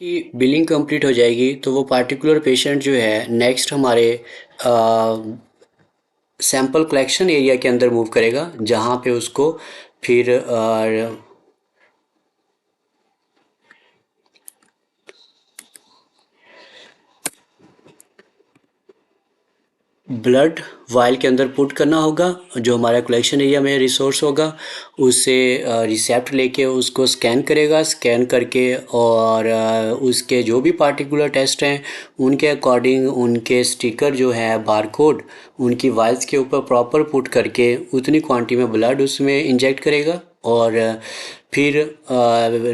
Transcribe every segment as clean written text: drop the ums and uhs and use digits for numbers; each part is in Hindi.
की बिलिंग कंप्लीट हो जाएगी तो वो पार्टिकुलर पेशेंट जो है नेक्स्ट हमारे सैंपल कलेक्शन एरिया के अंदर मूव करेगा, जहाँ पे उसको फिर ब्लड वायल के अंदर पुट करना होगा। जो हमारा कलेक्शन एरिया में रिसोर्स होगा उससे रिसेप्ट लेके उसको स्कैन करेगा, स्कैन करके और उसके जो भी पार्टिकुलर टेस्ट हैं उनके अकॉर्डिंग उनके स्टिकर जो है बारकोड उनकी वायल्स के ऊपर प्रॉपर पुट करके उतनी क्वांटिटी में ब्लड उसमें इंजेक्ट करेगा और फिर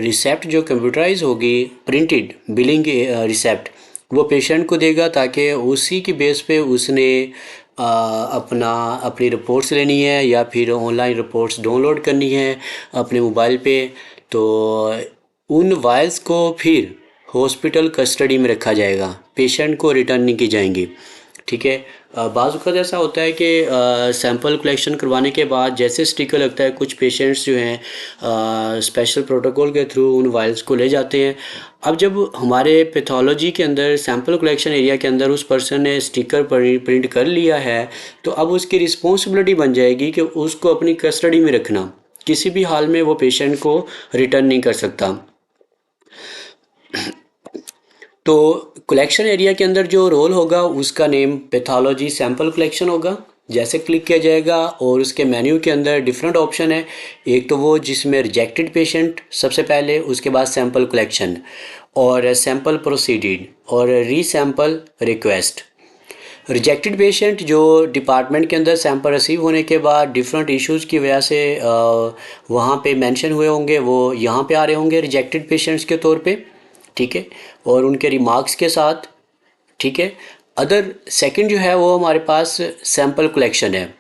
रिसेप्ट जो कंप्यूटराइज होगी प्रिंटेड बिलिंग रिसेप्ट वो पेशेंट को देगा, ताकि उसी की बेस पे उसने अपनी रिपोर्ट्स लेनी है या फिर ऑनलाइन रिपोर्ट्स डाउनलोड करनी है अपने मोबाइल पे। तो उन वायल्स को फिर हॉस्पिटल कस्टडी में रखा जाएगा, पेशेंट को रिटर्न नहीं की जाएंगी। ठीक है। बाज़ वक़्त ऐसा होता है कि सैंपल कलेक्शन करवाने के बाद जैसे स्टिकर लगता है, कुछ पेशेंट्स जो हैं स्पेशल प्रोटोकॉल के थ्रू उन वायल्स को ले जाते हैं। अब जब हमारे पैथोलॉजी के अंदर सैंपल कलेक्शन एरिया के अंदर उस पर्सन ने स्टिकर प्रिंट कर लिया है, तो अब उसकी रिस्पॉन्सिबिलिटी बन जाएगी कि उसको अपनी कस्टडी में रखना, किसी भी हाल में वो पेशेंट को रिटर्न नहीं कर सकता। तो कलेक्शन एरिया के अंदर जो रोल होगा उसका नेम पैथोलॉजी सैंपल कलेक्शन होगा। जैसे क्लिक किया जाएगा और उसके मेन्यू के अंदर डिफरेंट ऑप्शन है। एक तो वो जिसमें रिजेक्टेड पेशेंट सबसे पहले, उसके बाद सैंपल कलेक्शन और सैंपल प्रोसीडेड और रीसैंपल रिक्वेस्ट। रिजेक्टेड पेशेंट जो डिपार्टमेंट के अंदर सैंपल रिसीव होने के बाद डिफरेंट इश्यूज़ की वजह से वहाँ पे मेंशन हुए होंगे, वो यहाँ पे आ रहे होंगे रिजेक्टेड पेशेंट्स के तौर पे। ठीक है। और उनके रिमार्क्स के साथ। ठीक है। अदर सेकंड जो है वो हमारे पास सैंपल कलेक्शन है,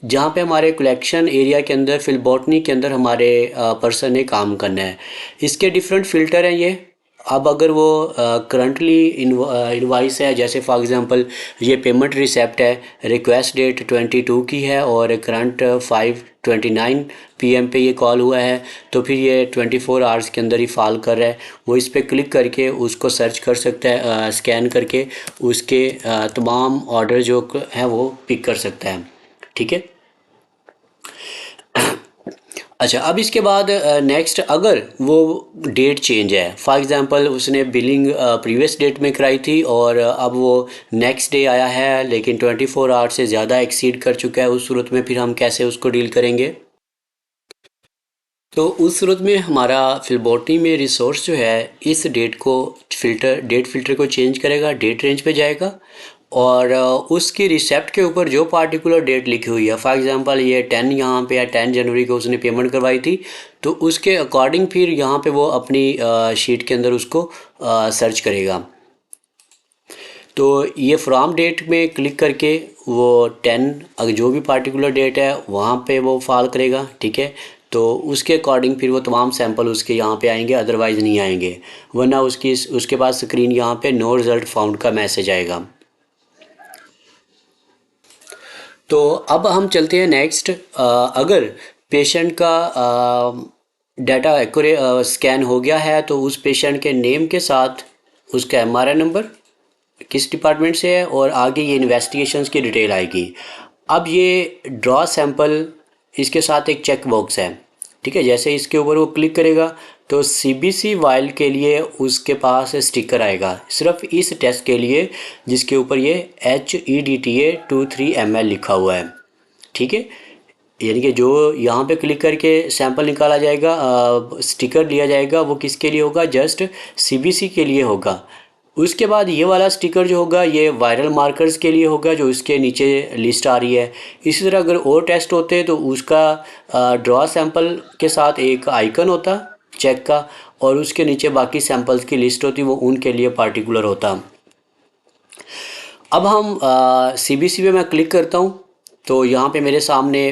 जहाँ पे हमारे कलेक्शन एरिया के अंदर फिलबॉटनी के अंदर हमारे पर्सन ने काम करना है। इसके डिफरेंट फ़िल्टर हैं ये। अब अगर वो करंटली इनवाइस है, जैसे फॉर एग्जांपल ये पेमेंट रिसेप्ट है, रिक्वेस्ट डेट 22 की है और करंट 5:29 PM पे ये कॉल हुआ है, तो फिर ये 24 आवर्स के अंदर ही फॉल कर रहा है। वो इस पर क्लिक करके उसको सर्च कर सकता है, स्कैन करके उसके तमाम ऑर्डर जो हैं वो पिक कर सकता है। ठीक है। अच्छा, अब इसके बाद नेक्स्ट अगर वो डेट चेंज है, फॉर एग्जांपल उसने बिलिंग प्रीवियस डेट में कराई थी और अब वो नेक्स्ट डे आया है लेकिन 24 आवर्स से ज़्यादा एक्सीड कर चुका है, उस सूरत में फिर हम कैसे उसको डील करेंगे? तो उस सूरत में हमारा फिलबॉटनी में रिसोर्स जो है इस डेट फिल्टर को चेंज करेगा, डेट रेंज पे जाएगा और उसकी रिसेप्ट के ऊपर जो पार्टिकुलर डेट लिखी हुई है, फॉर एग्जांपल ये 10 यहाँ पे या 10 जनवरी को उसने पेमेंट करवाई थी, तो उसके अकॉर्डिंग फिर यहाँ पे वो अपनी शीट के अंदर उसको सर्च करेगा। तो ये फ्रॉम डेट में क्लिक करके वो 10 अगर जो भी पार्टिकुलर डेट है वहाँ पे वो फॉल करेगा। ठीक है। तो उसके अकॉर्डिंग फिर वो तमाम सैंपल उसके यहाँ पे आएंगे, अदरवाइज़ नहीं आएंगे, वरना उसके बाद स्क्रीन यहाँ पे नो रिज़ल्ट फाउंड का मैसेज आएगा। तो अब हम चलते हैं नेक्स्ट। अगर पेशेंट का डाटा एक्यूरेट स्कैन हो गया है तो उस पेशेंट के नेम के साथ उसका MRI नंबर किस डिपार्टमेंट से है और आगे ये इन्वेस्टिगेशंस की डिटेल आएगी। अब ये ड्रॉ सैंपल, इसके साथ एक चेक बॉक्स है। ठीक है। जैसे इसके ऊपर वो क्लिक करेगा तो CBC वाइल के लिए उसके पास स्टिकर आएगा, सिर्फ इस टेस्ट के लिए जिसके ऊपर ये HEDTA 23 ml लिखा हुआ है। ठीक है। यानी कि जो यहाँ पे क्लिक करके सैंपल निकाला जाएगा, स्टिकर लिया जाएगा, वो किसके लिए होगा? जस्ट CBC के लिए होगा। उसके बाद ये वाला स्टिकर जो होगा ये वायरल मार्कर्स के लिए होगा, जो इसके नीचे लिस्ट आ रही है। इसी तरह अगर और टेस्ट होते तो उसका ड्रॉ सैंपल के साथ एक आइकन होता चेक का और उसके नीचे बाकी सैंपल्स की लिस्ट होती, वो उनके लिए पार्टिकुलर होता। अब हम CBC पे मैं क्लिक करता हूँ तो यहाँ पे मेरे सामने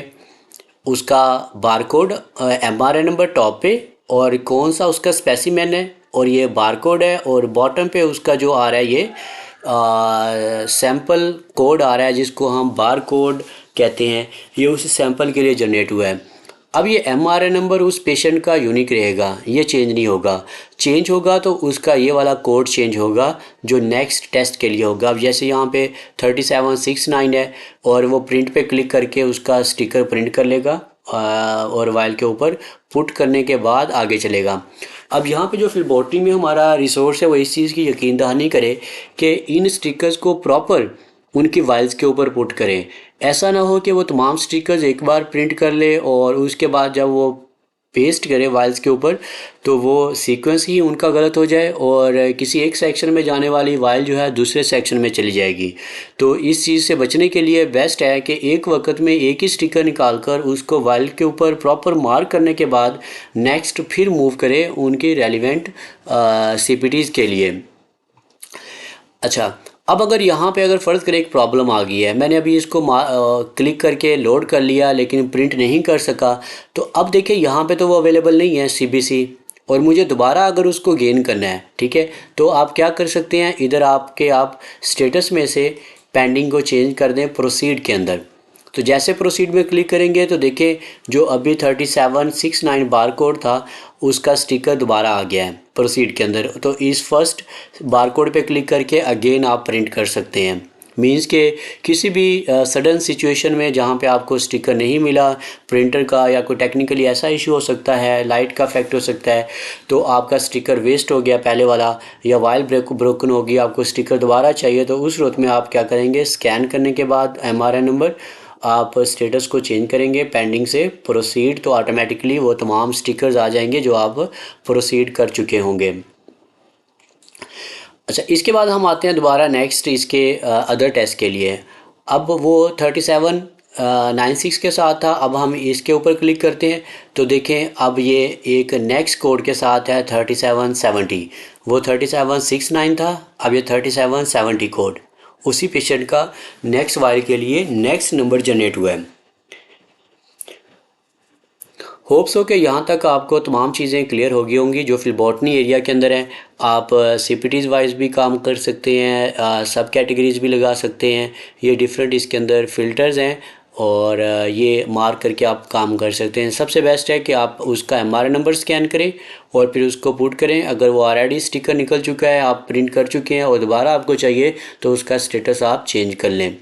उसका बारकोड, MRI नंबर टॉप पे और कौन सा उसका स्पेसिमेन है और ये बारकोड है, और बॉटम पे उसका जो आ रहा है ये सैंपल कोड आ रहा है जिसको हम बार कोड कहते हैं, ये उस सैंपल के लिए जनरेट हुआ है। अब ये MRI नंबर उस पेशेंट का यूनिक रहेगा, ये चेंज नहीं होगा। चेंज होगा तो उसका ये वाला कोड चेंज होगा जो नेक्स्ट टेस्ट के लिए होगा। अब जैसे यहाँ पे 3769 है और वो प्रिंट पे क्लिक करके उसका स्टिकर प्रिंट कर लेगा और वाइल के ऊपर पुट करने के बाद आगे चलेगा। अब यहाँ पे जो फिलबॉटरी में हमारा रिसोर्स है वो इस चीज़ की यकीन दहानी करे कि इन स्टिकर्स को प्रॉपर उनकी वाइल्स के ऊपर पुट करें। ऐसा ना हो कि वो तमाम स्टिकर्स एक बार प्रिंट कर ले और उसके बाद जब वो पेस्ट करे वाइल्स के ऊपर तो वो सीक्वेंस ही उनका गलत हो जाए और किसी एक सेक्शन में जाने वाली वाइल जो है दूसरे सेक्शन में चली जाएगी। तो इस चीज़ से बचने के लिए बेस्ट है कि एक वक्त में एक ही स्टिकर निकाल कर उसको वाइल के ऊपर प्रॉपर मार्क करने के बाद नेक्स्ट फिर मूव करें उनकी रेलिवेंट CPTs के लिए। अच्छा, अब अगर यहाँ पे अगर फ़र्ज़ करें एक प्रॉब्लम आ गई है, मैंने अभी इसको क्लिक करके लोड कर लिया लेकिन प्रिंट नहीं कर सका, तो अब देखिए यहाँ पे तो वो अवेलेबल नहीं है CBC और मुझे दोबारा अगर उसको गेन करना है, ठीक है, तो आप क्या कर सकते हैं, इधर आप स्टेटस में से पेंडिंग को चेंज कर दें प्रोसीड के अंदर। तो जैसे प्रोसीड में क्लिक करेंगे तो देखिए जो अभी 3769 बार कोड था उसका स्टिकर दोबारा आ गया है प्रोसीड के अंदर। तो इस फर्स्ट बार कोड पर क्लिक करके अगेन आप प्रिंट कर सकते हैं। मींस के किसी भी सडन सिचुएशन में जहाँ पे आपको स्टिकर नहीं मिला प्रिंटर का या कोई टेक्निकली ऐसा इशू हो सकता है, लाइट का इफेक्ट हो सकता है, तो आपका स्टिकर वेस्ट हो गया पहले वाला या वाइल ब्रोकन हो गया, आपको स्टिकर दोबारा चाहिए, तो उस सूरत में आप क्या करेंगे, स्कैन करने के बाद MRI नंबर आप स्टेटस को चेंज करेंगे पेंडिंग से प्रोसीड, तो ऑटोमेटिकली वो तमाम स्टिकर्स आ जाएंगे जो आप प्रोसीड कर चुके होंगे। अच्छा, इसके बाद हम आते हैं दोबारा नेक्स्ट इसके अदर टेस्ट के लिए। अब वो 3796 के साथ था, अब हम इसके ऊपर क्लिक करते हैं तो देखें अब ये एक नेक्स्ट कोड के साथ है 3770। वो 3769 था, अब ये 3770 कोड उसी पेशेंट का नेक्स्ट वायर के लिए नेक्स्ट नंबर जनरेट हुआ है। होप्स हो कि यहाँ तक आपको तमाम चीज़ें क्लियर हो गई होंगी जो फिलबॉटनी एरिया के अंदर हैं। आप CPTs वाइज भी काम कर सकते हैं, सब कैटेगरीज भी लगा सकते हैं, ये डिफरेंट इसके अंदर फ़िल्टर्स हैं और ये मार्क करके आप काम कर सकते हैं। सबसे बेस्ट है कि आप उसका MRI नंबर स्कैन करें और फिर उसको पुट करें। अगर वो ऑलरेडी स्टिकर निकल चुका है, आप प्रिंट कर चुके हैं और दोबारा आपको चाहिए तो उसका स्टेटस आप चेंज कर लें।